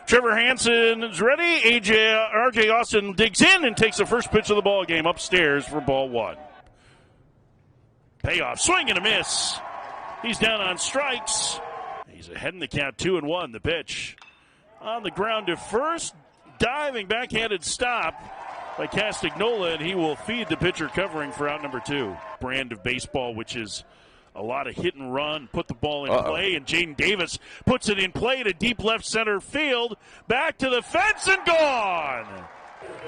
Trevor Hansen is ready. R.J. Austin digs in and takes the first pitch of the ball game upstairs for ball one. Payoff, swing and a miss. He's down on strikes. He's ahead in the count, 2-1. The pitch on the ground to first. Diving backhanded stop by Castagnola, and he will feed the pitcher covering for out number two. Brand of baseball, which is a lot of hit and run, put the ball in play, and Jaden Davis puts it in play to deep left center field. Back to the fence and gone.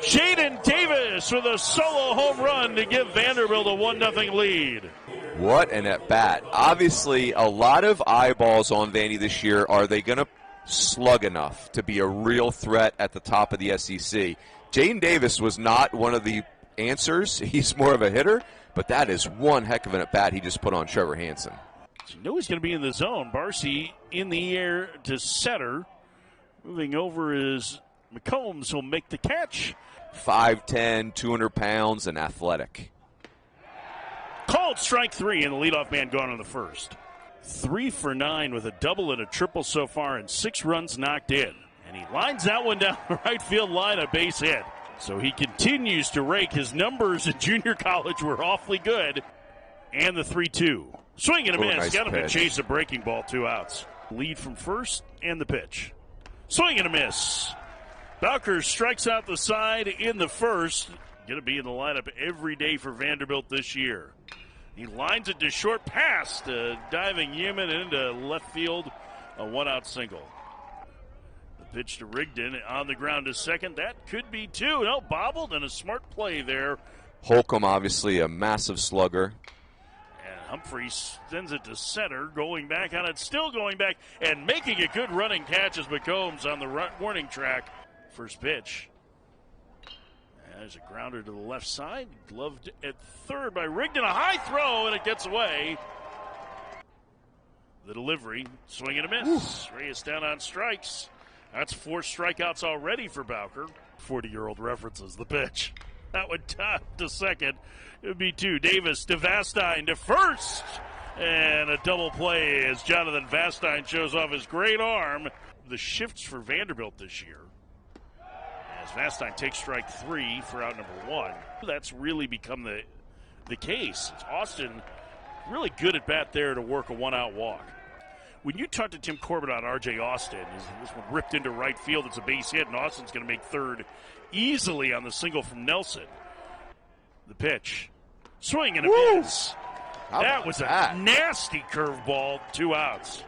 Jaden Davis with a solo home run to give Vanderbilt a 1-0 lead. What an at-bat. Obviously, a lot of eyeballs on Vandy this year. Are they going to slug enough to be a real threat at the top of the SEC? Jaden Davis was not one of the answers. He's more of a hitter, but that is one heck of an at-bat he just put on Trevor Hansen. So you know he's going to be in the zone. Barcy in the air to center. Moving over is McCombs, who'll make the catch. 5'10", 200 pounds, and athletic. Called strike three, and the leadoff man gone on the first. 3 for 9 with a double and a triple so far, and 6 runs knocked in. And he lines that one down the right field line, a base hit. So he continues to rake. His numbers in junior college were awfully good. And the 3-2. Swing and a miss. Nice Got him to pitch. chase a breaking ball, 2 outs. Lead from first, and the pitch. Swing and a miss. Bowker strikes out the side in the first. Going to be in the lineup every day for Vanderbilt this year. He lines it to short, past diving Yemen into left field, a 1-out single. The pitch to Rigdon on the ground to second. That could be 2. No, bobbled, and a smart play there. Holcomb, obviously a massive slugger. And Humphrey sends it to center, going back on it, still going back, and making a good running catch as McCombs on the warning track. First pitch. There's a grounder to the left side. Gloved at third by Rigdon. A high throw, and it gets away. The delivery. Swing and a miss. Reyes down on strikes. That's 4 strikeouts already for Bowker. 40-year-old references the pitch. That would top to second. It would be 2. Davis to Vastine to first. And a double play as Jonathan Vastine shows off his great arm. The shifts for Vanderbilt this year. Vastine takes strike 3 for out number 1. That's really become the case. It's Austin really good at bat there to work a 1-out walk. When you talk to Tim Corbett on R.J. Austin, this one ripped into right field. It's a base hit, and Austin's going to make third easily on the single from Nelson. The pitch. Swing and a miss. That was a nasty curveball. 2 outs.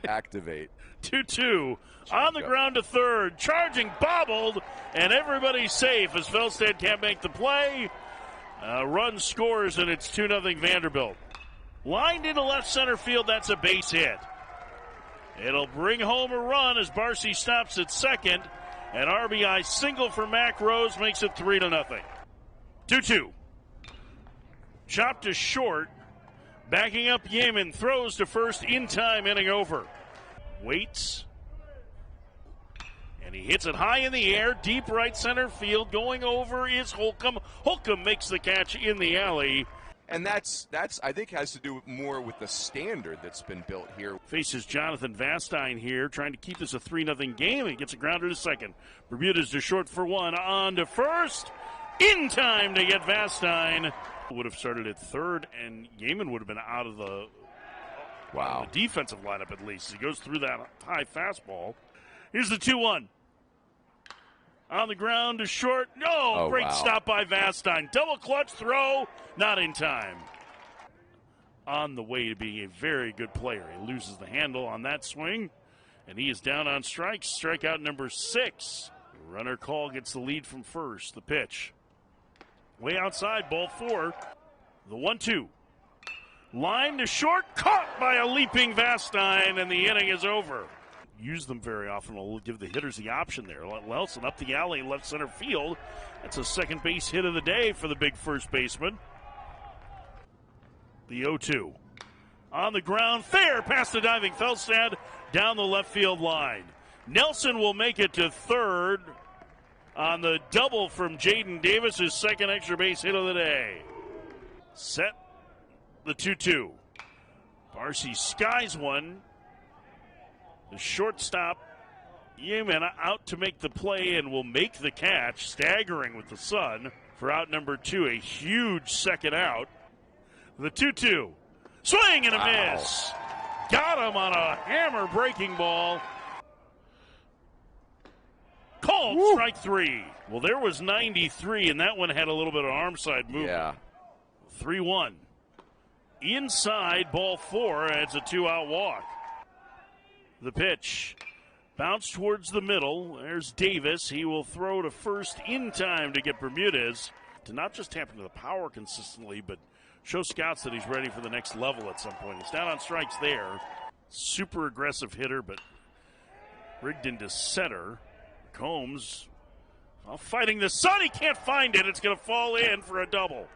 Activate. 2-2. On the ground to third, charging, bobbled, and everybody's safe as Felstead can't make the play. Run scores, and it's 2-0 Vanderbilt. Lined into left center field, that's a base hit. It'll bring home a run as Barcy stops at second. An RBI single for Mac Rose makes it 3-0. 2-2. Chopped to short. Backing up Yemen, throws to first in time, inning over. Waits. And he hits it high in the air, deep right center field. Going over is Holcomb. Holcomb makes the catch in the alley. And that's I think has to do more with the standard that's been built here. Faces Jonathan Vastine here, trying to keep this a 3-0 game. He gets a grounder to second. Bermudez to short for 1. On to first. In time to get Vastine. Would have started at third, and Yemen would have been out of the defensive lineup at least. He goes through that high fastball. Here's the 2-1. On the ground to short. Great stop by Vastine. Double clutch throw. Not in time. On the way to being a very good player. He loses the handle on that swing. And he is down on strikes. Strikeout number 6. Runner call gets the lead from first. The pitch. Way outside, ball 4. The 1-2. Line to short. Caught by a leaping Vastine. And the inning is over. Use them very often. We'll give the hitters the option there. Lelson up the alley, left center field. That's a second base hit of the day for the big first baseman. The 0-2. On the ground, fair past the diving Felstad, down the left field line. Nelson will make it to third on the double from Jaden Davis, his second extra base hit of the day. Set the 2-2. Barcy skies one. The shortstop Yemen out to make the play and will make the catch, staggering with the sun for out number 2. A huge second out. The 2-2. Swing and a miss. Got him on a hammer breaking ball. Called strike 3. Well, there was 93, and that one had a little bit of arm side movement. Yeah. 3-1. Inside, ball 4, adds a 2-out walk. The pitch. Bounce towards the middle. There's Davis. He will throw to first in time to get Bermudez to not just tap into the power consistently, but show scouts that he's ready for the next level at some point. He's down on strikes there. Super aggressive hitter, but rigged into center. Combs fighting the sun. He can't find it. It's going to fall in for a double.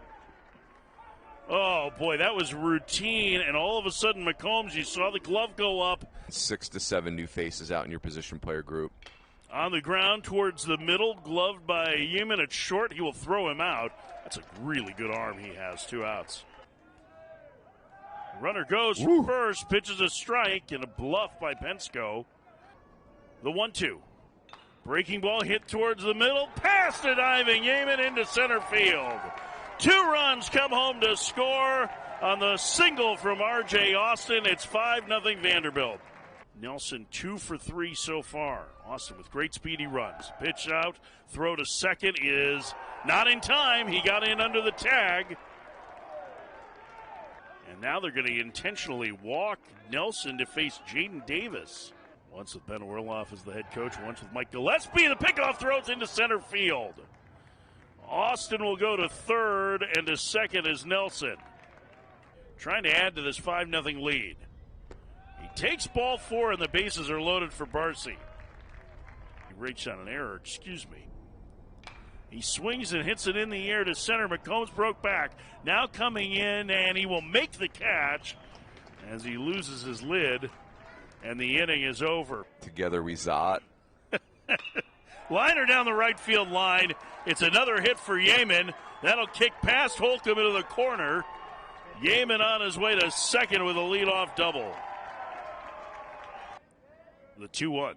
Oh, boy, that was routine. And all of a sudden, McCombs, you saw the glove go up. 6 to 7 new faces out in your position player group. On the ground towards the middle, gloved by Yemen at short. He will throw him out. That's a really good arm he has. 2 outs. Runner goes for first, pitches a strike, and a bluff by Pensko. The 1-2. Breaking ball hit towards the middle, past the diving Yemen into center field. 2 runs come home to score on the single from R.J. Austin. It's 5-0 Vanderbilt. Nelson 2 for 3 so far. Austin with great speedy runs. Pitch out, throw to second is not in time. He got in under the tag. And now they're going to intentionally walk Nelson to face Jaden Davis. Once with Ben Orloff as the head coach, once with Mike Gillespie. The pickoff throws into center field. Austin will go to third, and to second is Nelson. Trying to add to this 5-0 lead. He takes ball 4, and the bases are loaded for Barcy. He reached on an error, excuse me. He swings and hits it in the air to center. McCombs broke back. Now coming in, and he will make the catch as he loses his lid, and the inning is over. Together we zot. Liner down the right field line. It's another hit for Yemen. That'll kick past Holcomb into the corner. Yemen on his way to second with a leadoff double. The 2-1.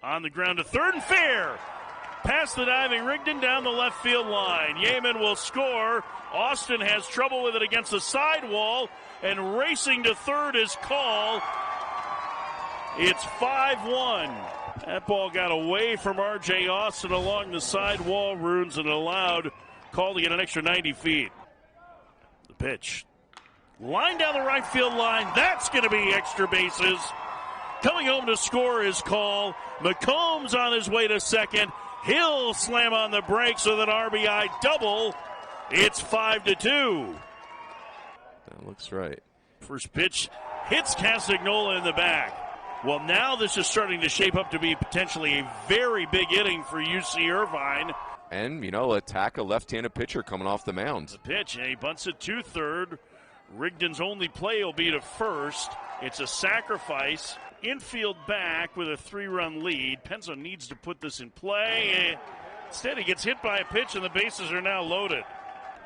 On the ground to third and fair. Past the diving Rigdon down the left field line. Yemen will score. Austin has trouble with it against the sidewall. And racing to third is Call. It's 5-1. That ball got away from R.J. Austin along the sidewall runes and allowed Call to get an extra 90 feet. The pitch. Line down the right field line. That's going to be extra bases. Coming home to score is Call. McCombs on his way to second. He'll slam on the brakes with an RBI double. It's 5-2. That looks right. First pitch hits Castagnola in the back. Well, now this is starting to shape up to be potentially a very big inning for UC Irvine. And, attack a left-handed pitcher coming off the mound. The pitch, and he bunts it to third. Rigdon's only play will be to first. It's a sacrifice. Infield back with a 3-run lead. Penzo needs to put this in play. Instead, he gets hit by a pitch, and the bases are now loaded.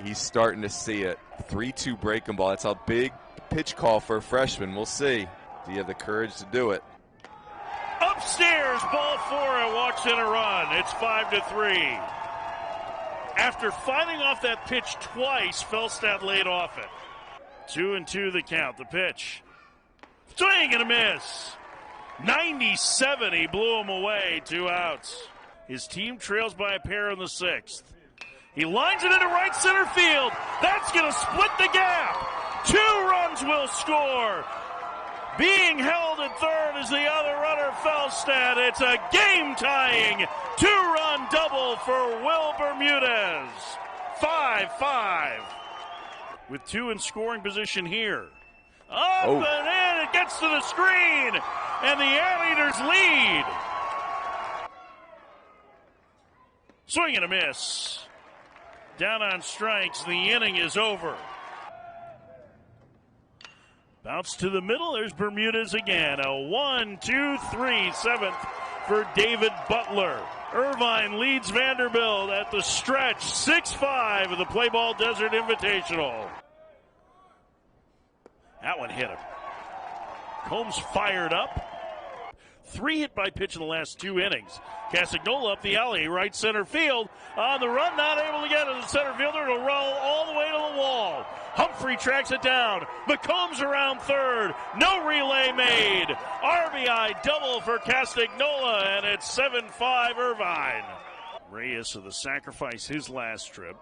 He's starting to see it. 3-2 breaking ball. That's a big pitch call for a freshman. We'll see. Do you have the courage to do it? Upstairs, ball 4, and walks in a run. It's 5-3. After fighting off that pitch twice, Felstad laid off it. 2-2 the count. The pitch. Swing and a miss. 97, he blew him away. 2 outs. His team trails by a pair in the 6th. He lines it into right center field. That's going to split the gap. 2 runs will score. Being held at third is the other runner, Felstad. It's a game-tying 2-run double for Will Bermudez. 5-5. With 2 in scoring position here. Up and in, it gets to the screen, and the Anteaters lead. Swing and a miss. Down on strikes, the inning is over. Bounce to the middle, there's Bermudez again. A 1-2-3 7th for David Butler. Irvine leads Vanderbilt at the stretch, 6-5 of the Play Ball Desert Invitational. That one hit him. Combs fired up. 3 hit by pitch in the last 2 innings. Castagnola up the alley, right center field. On the run, not able to get it. The center fielder, it'll roll all the way to the wall. Humphrey tracks it down. McCombs around third. No relay made. RBI double for Castagnola, and it's 7-5 Irvine. Reyes of the sacrifice his last trip.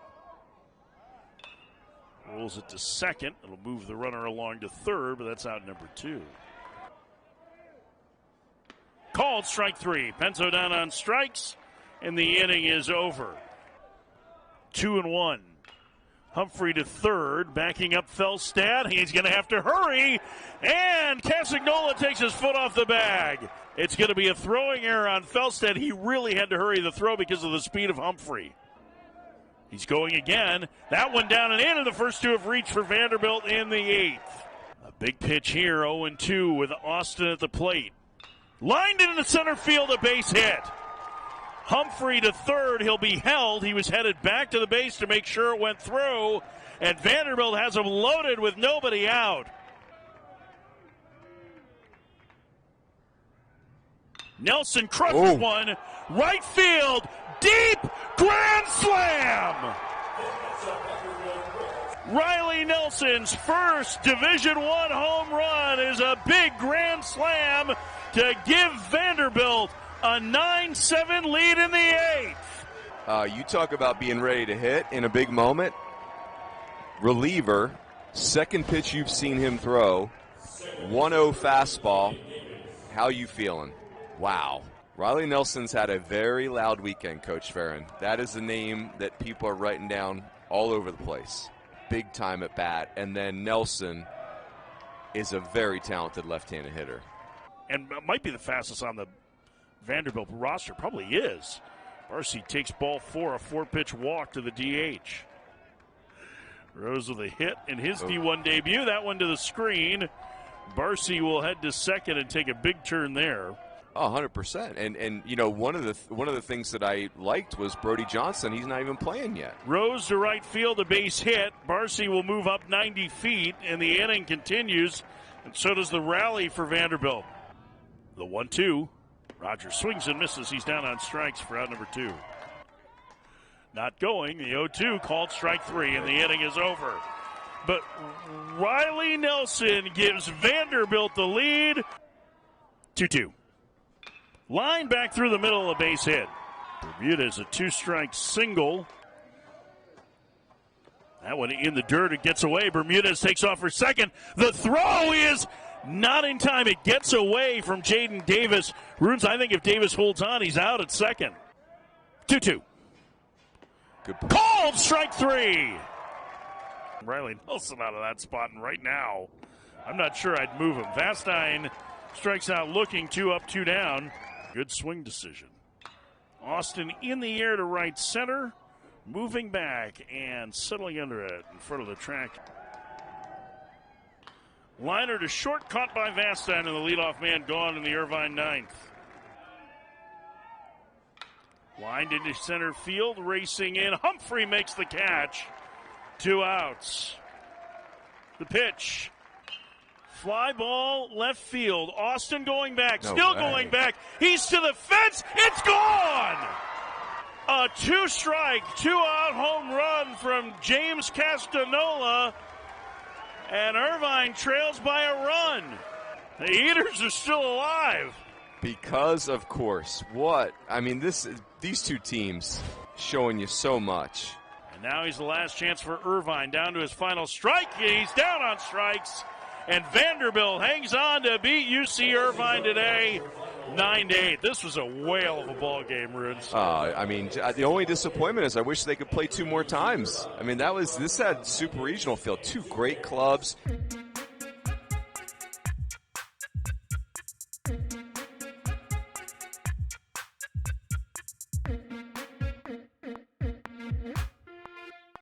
Rolls it to second. It'll move the runner along to third, but that's out number 2. Called strike 3. Penzo down on strikes, and the inning is over. 2-1. Humphrey to third, backing up Felstad. He's going to have to hurry, and Castagnola takes his foot off the bag. It's going to be a throwing error on Felstad. He really had to hurry the throw because of the speed of Humphrey. He's going again. That one down and in, and the first 2 have reached for Vanderbilt in the 8th. A big pitch here, 0-2 with Austin at the plate. Lined into center field, a base hit. Humphrey to third, he'll be held. He was headed back to the base to make sure it went through, and Vanderbilt has him loaded with nobody out. Nelson crushes one, right field, deep, grand slam! Riley Nelson's first Division I home run is a big grand slam to give Vanderbilt a 9-7 lead in the 8th. You talk about being ready to hit in a big moment. Reliever, second pitch you've seen him throw, 1-0 fastball. How you feeling? Wow. Riley Nelson's had a very loud weekend, Coach Farron. That is the name that people are writing down all over the place. Big time at bat. And then Nelson is a very talented left-handed hitter. And might be the fastest on the Vanderbilt roster. Probably is. Barcy takes ball 4, a 4-pitch walk to the DH. Rose with a hit in his D1 debut. That one to the screen. Barcy will head to second and take a big turn there. Oh, 100%. And you know, one of the things that I liked was Brody Johnson. He's not even playing yet. Rose to right field, a base hit. Barcy will move up 90 feet, and the inning continues, and so does the rally for Vanderbilt. The 1-2. Rogers swings and misses. He's down on strikes for out number 2. Not going. The 0-2 called strike 3, and the inning is over. But Riley Nelson gives Vanderbilt the lead. 2-2. Line back through the middle, a base hit. Bermudez a 2-strike single. That one in the dirt. It gets away. Bermudez takes off for second. The throw is not in time. It gets away from Jaden Davis. Runes, I think if Davis holds on, he's out at second. 2-2. Good point. Called strike 3. Riley Nelson out of that spot, and right now, I'm not sure I'd move him. Vastine strikes out looking, 2 up, 2 down. Good swing decision. Austin in the air to right center, moving back and settling under it in front of the track. Liner to short, caught by Vastine, and the leadoff man gone in the Irvine 9th. Lined into center field, racing in. Humphrey makes the catch. 2 outs. The pitch. Fly ball, left field. Austin going back, still going back. He's to the fence. It's gone! A 2-strike, 2-out home run from James Castagnola. And Irvine trails by a run. The Eaters are still alive. Because, of course, these two teams showing you so much. And now he's the last chance for Irvine, down to his final strike. He's down on strikes. And Vanderbilt hangs on to beat UC Irvine today, 9-8. This was a whale of a ball game, Rudes. The only disappointment is I wish they could play 2 more times. This had super regional feel. 2 great clubs.